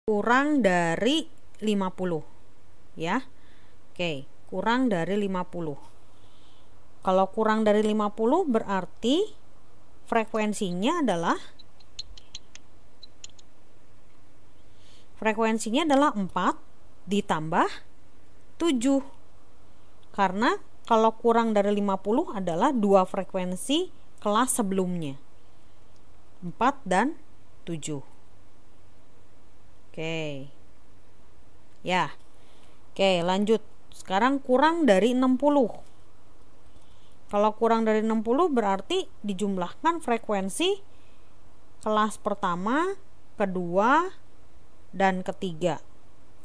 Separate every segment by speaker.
Speaker 1: kurang dari 50 ya. Oke, kurang dari 50. Kalau kurang dari 50 berarti frekuensinya adalah 4 ditambah 7. Karena kalau kurang dari 50 adalah 2 frekuensi kelas sebelumnya, 4 dan 7. Oke. Ya. Oke, lanjut. Sekarang kurang dari 60. Kalau kurang dari 60 berarti dijumlahkan frekuensi kelas pertama, kedua, dan ketiga.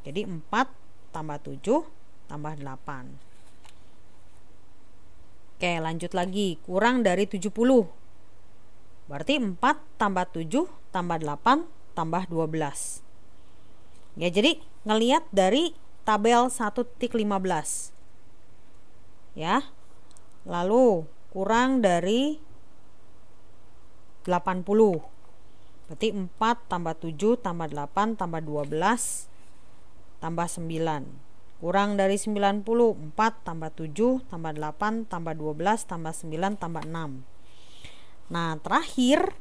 Speaker 1: Jadi 4 tambah 7 tambah 8. Oke, lanjut lagi. Kurang dari 70. Berarti 4 tambah 7 tambah 8 tambah 12. Ya, jadi ngelihat dari tabel 1.15. Ya. Lalu kurang dari 80. Berarti 4 tambah 7 tambah 8 tambah 12 tambah 9. Kurang dari 90, 4 tambah 7 tambah 8 tambah 12 tambah 9 tambah 6. Nah, terakhir,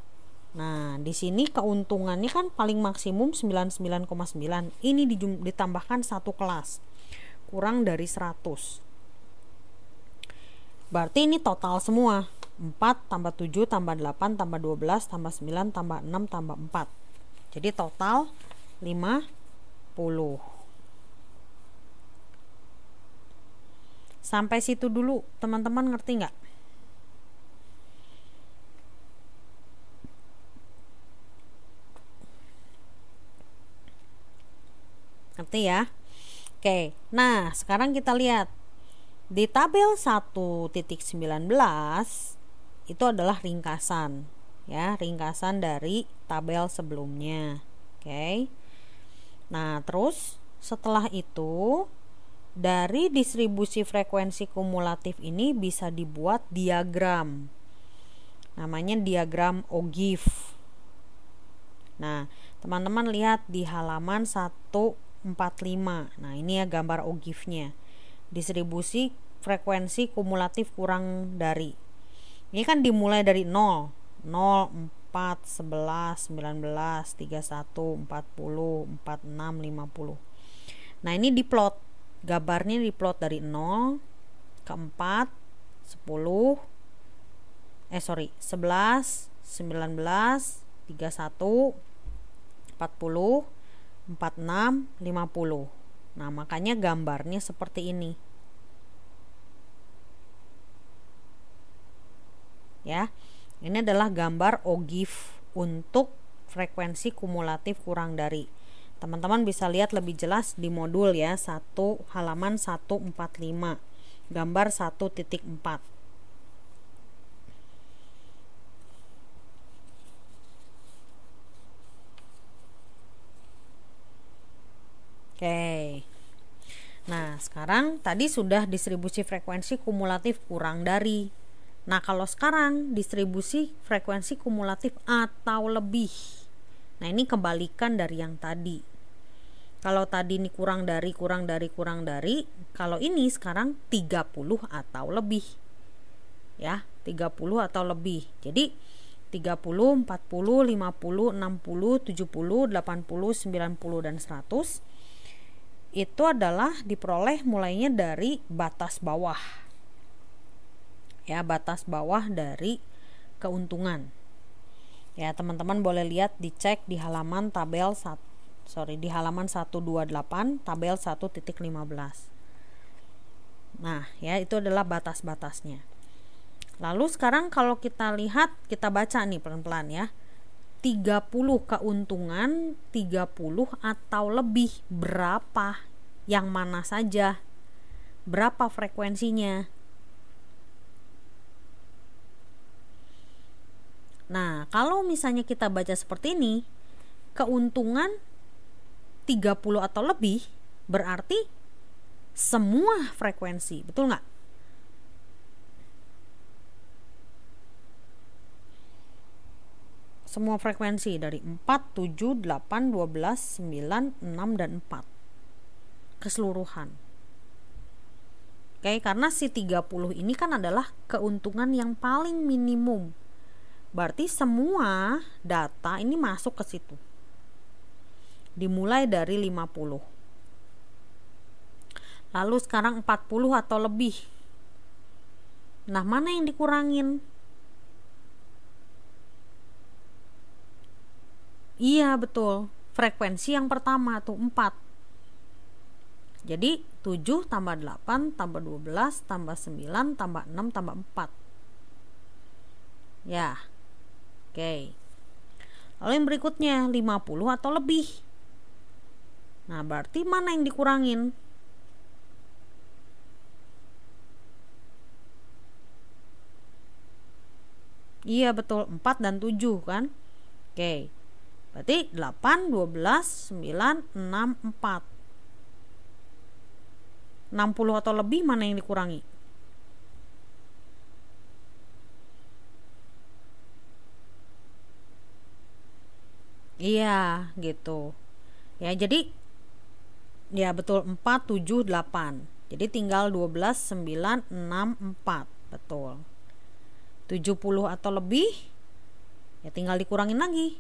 Speaker 1: di sini keuntungannya kan paling maksimum 99,9. Ini ditambahkan satu kelas. Kurang dari 100. Berarti ini total semua. 4 tambah 7 tambah 8 tambah 12 tambah 9 tambah 6 tambah 4. Jadi total 50. Sampai situ dulu teman-teman, ngerti nggak? Ngerti ya? Oke, nah sekarang kita lihat di tabel 1.19 itu adalah ringkasan, ya, ringkasan dari tabel sebelumnya. Oke. Nah, terus setelah itu dari distribusi frekuensi kumulatif ini bisa dibuat diagram. Namanya diagram Ogive. Nah, teman-teman lihat di halaman 145. Nah, ini ya gambar Ogive-nya. Distribusi frekuensi kumulatif kurang dari. Ini kan dimulai dari 0, 0, 4, 11, 19, 31, 40, 46, 50. Nah, ini diplot. Gambarnya diplot dari 0 ke 4, 10, 11, 19, 31, 40, 46, 50. Nah, makanya gambarnya seperti ini. Ya. Ini adalah gambar Ogive untuk frekuensi kumulatif kurang dari. Teman-teman bisa lihat lebih jelas di modul ya, halaman 145. Gambar 1.4. Oke. Nah, sekarang tadi sudah distribusi frekuensi kumulatif kurang dari. Nah, kalau sekarang distribusi frekuensi kumulatif atau lebih. Nah, ini kebalikan dari yang tadi. Kalau tadi ini kurang dari, kalau ini sekarang 30 atau lebih. Ya, 30 atau lebih. Jadi 30, 40, 50, 60, 70, 80, 90 dan 100 itu adalah diperoleh mulainya dari batas bawah. Ya, batas bawah dari keuntungan. Ya, teman-teman boleh lihat, dicek di halaman di halaman 128 tabel 1.15. Nah, ya, itu adalah batas-batasnya. Lalu sekarang kalau kita lihat, kita baca nih pelan-pelan ya. 30 keuntungan, 30 atau lebih, berapa? Yang mana saja? Berapa frekuensinya? Nah, kalau misalnya kita baca seperti ini, keuntungan 30 atau lebih berarti semua frekuensi, betul nggak? semua frekuensi dari 4, 7, 8, 12, 9, 6, dan 4 keseluruhan. Oke, karena si 30 ini kan adalah keuntungan yang paling minimum. Berarti semua data ini masuk ke situ. Dimulai dari 50. Lalu sekarang 40 atau lebih. Nah, mana yang dikurangin? Iya, betul. Frekuensi yang pertama tuh 4. Jadi 7 tambah 8 tambah 12 tambah 9 tambah 6 tambah 4. Ya. Oke. Lalu yang berikutnya 50 atau lebih. Nah, berarti mana yang dikurangin? Iya, betul, 4 dan 7 kan? Oke. Berarti 8, 12, 9, 6, 4. 60 atau lebih mana yang dikurangi? Iya, gitu. Ya, jadi ya betul, 4, 7, 8. Jadi tinggal 12, 9, 6, 4. Betul. 70 atau lebih ya tinggal dikurangin lagi.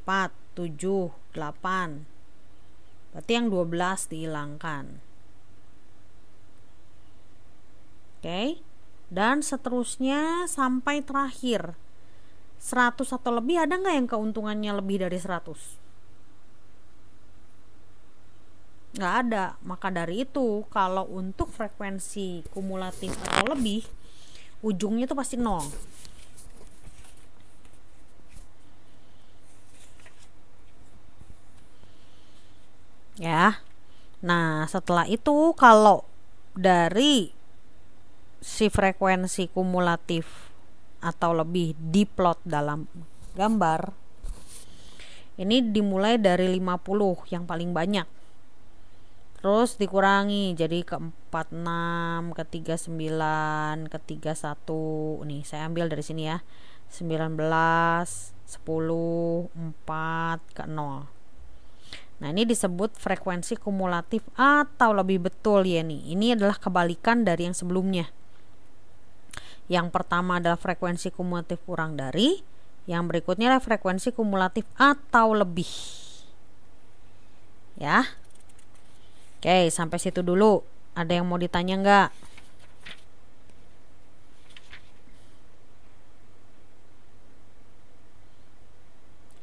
Speaker 1: 4, 7, 8. Berarti yang 12 dihilangkan. Oke. Dan seterusnya sampai terakhir. 100 atau lebih, ada nggak yang keuntungannya lebih dari 100? Nggak ada. Maka dari itu, kalau untuk frekuensi kumulatif atau lebih, ujungnya itu pasti 0. Ya. Nah, setelah itu kalau dari si frekuensi kumulatif atau lebih diplot dalam gambar, ini dimulai dari 50 yang paling banyak, terus dikurangi jadi ke 46, ke 39, ke 31. Nih saya ambil dari sini ya, 19, 10, 4, ke 0. Nah, ini disebut frekuensi kumulatif atau lebih, betul ya nih. Ini adalah kebalikan dari yang sebelumnya. Yang pertama adalah frekuensi kumulatif kurang dari, yang berikutnya adalah frekuensi kumulatif atau lebih. Ya. Oke, sampai situ dulu. Ada yang mau ditanya nggak?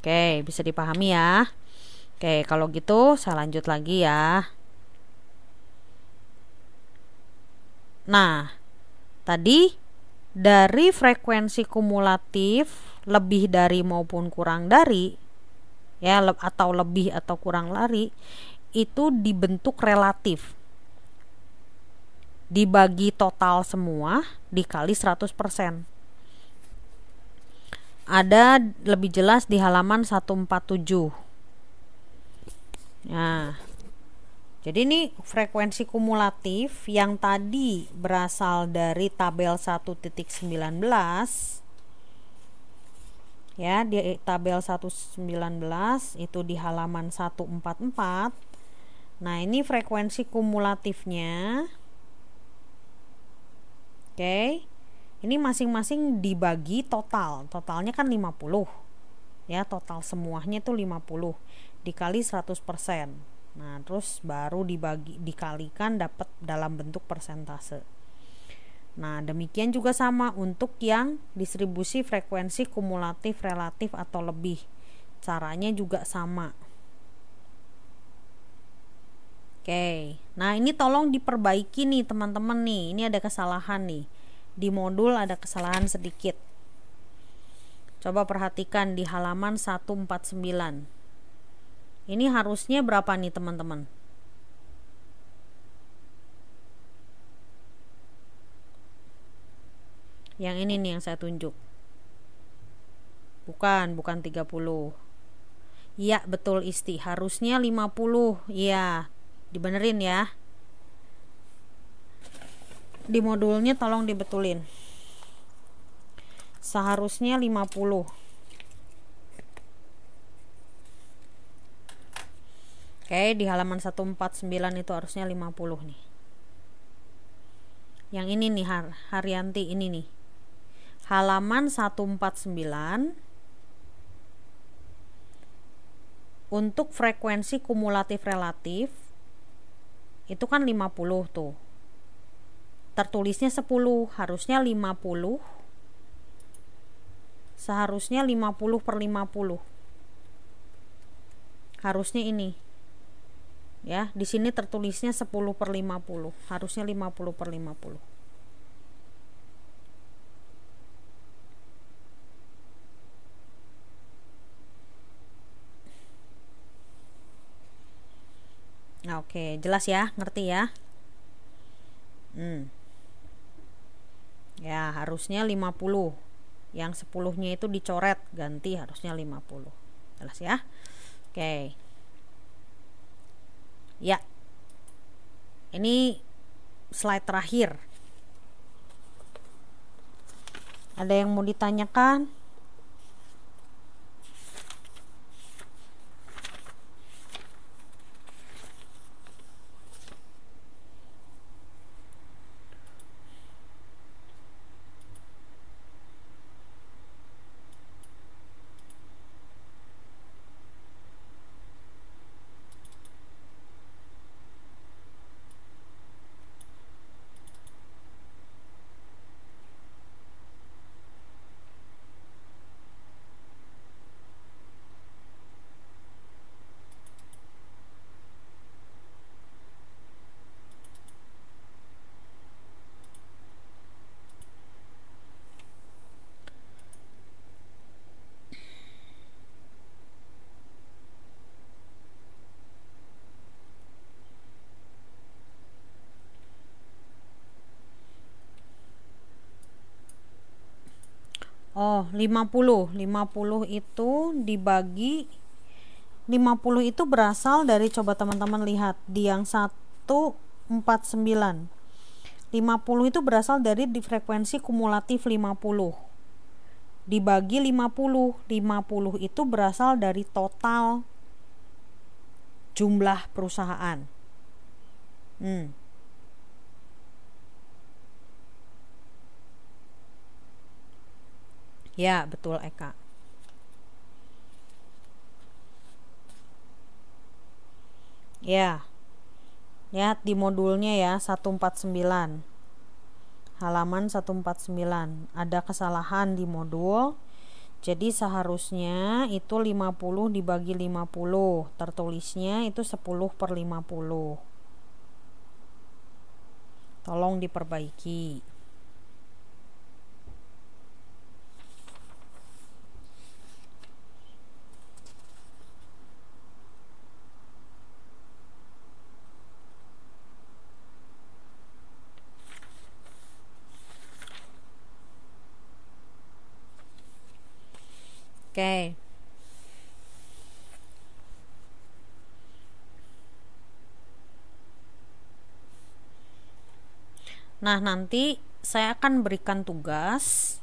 Speaker 1: Oke, bisa dipahami ya. Oke, kalau gitu saya lanjut lagi ya. Nah, tadi dari frekuensi kumulatif lebih dari maupun kurang dari, ya, atau lebih atau kurang dari, itu dibentuk relatif. Dibagi total semua dikali 100%. Ada lebih jelas di halaman 147. Nah, jadi ini frekuensi kumulatif yang tadi berasal dari tabel 1.19. Ya, di tabel 1.19 itu di halaman 144. Nah, ini frekuensi kumulatifnya. Oke. Ini masing-masing dibagi total. Totalnya kan 50. Ya, total semuanya itu 50 dikali 100%. Nah, terus baru dikalikan dapat dalam bentuk persentase. Nah, demikian juga sama untuk yang distribusi frekuensi kumulatif relatif atau lebih. Caranya juga sama. Oke. Nah, ini tolong diperbaiki nih teman-teman nih. Ini ada kesalahan nih. Di modul ada kesalahan sedikit. Coba perhatikan di halaman 149. Ini harusnya berapa nih teman-teman? Yang ini nih yang saya tunjuk. Bukan 30. Iya, betul Isti. Harusnya 50. Iya, dibenerin ya. Di modulnya tolong dibetulin. Seharusnya 50. Oke, di halaman 149 itu harusnya 50 nih. Yang ini nih Haryanti, ini nih. Halaman 149 untuk frekuensi kumulatif relatif itu kan 50 tuh. Tertulisnya 10, harusnya 50. Seharusnya 50/50. Harusnya ini. Ya, di sini tertulisnya 10/50, harusnya 50/50. Nah, oke, jelas ya, ngerti ya? Ya, harusnya 50. Yang 10-nya itu dicoret, ganti harusnya 50. Jelas ya? Oke. Ya. Ini slide terakhir. Ada yang mau ditanyakan? Oh, 50 itu dibagi 50 itu berasal dari, coba teman-teman lihat di yang 149. 50 itu berasal dari di frekuensi kumulatif 50. Dibagi 50. 50 itu berasal dari total jumlah perusahaan. Ya, betul Eka. Ya. Lihat di modulnya ya, 149. Halaman 149. Ada kesalahan di modul. Jadi seharusnya itu 50 dibagi 50. Tertulisnya itu 10/50. Tolong diperbaiki. Oke. Nah, nanti saya akan berikan tugas.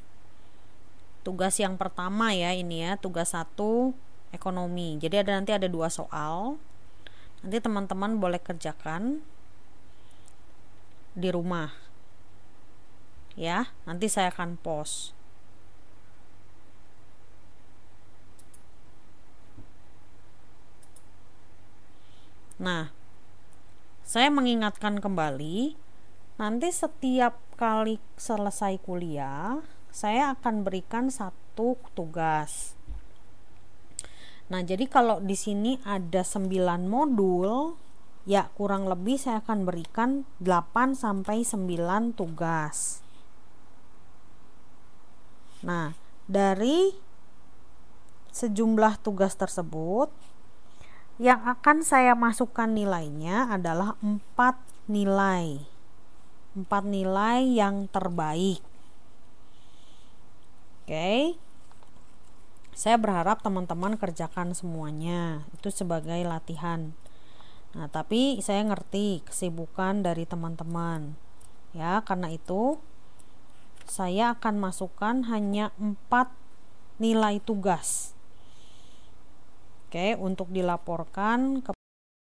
Speaker 1: Tugas yang pertama ya, ini ya, tugas 1 ekonomi. Jadi nanti ada 2 soal. Nanti teman-teman boleh kerjakan di rumah. Ya, nanti saya akan post. Nah, saya mengingatkan kembali, nanti setiap kali selesai kuliah, saya akan berikan 1 tugas. Nah, jadi kalau di sini ada 9 modul, ya kurang lebih saya akan berikan 8-9 tugas. Nah, dari sejumlah tugas tersebut, yang akan saya masukkan nilainya adalah 4 nilai. 4 nilai yang terbaik. Oke. Saya berharap teman-teman kerjakan semuanya. Itu sebagai latihan. Nah, tapi saya ngerti kesibukan dari teman-teman. Ya, karena itu saya akan masukkan hanya 4 nilai tugas. Oke, untuk dilaporkan ke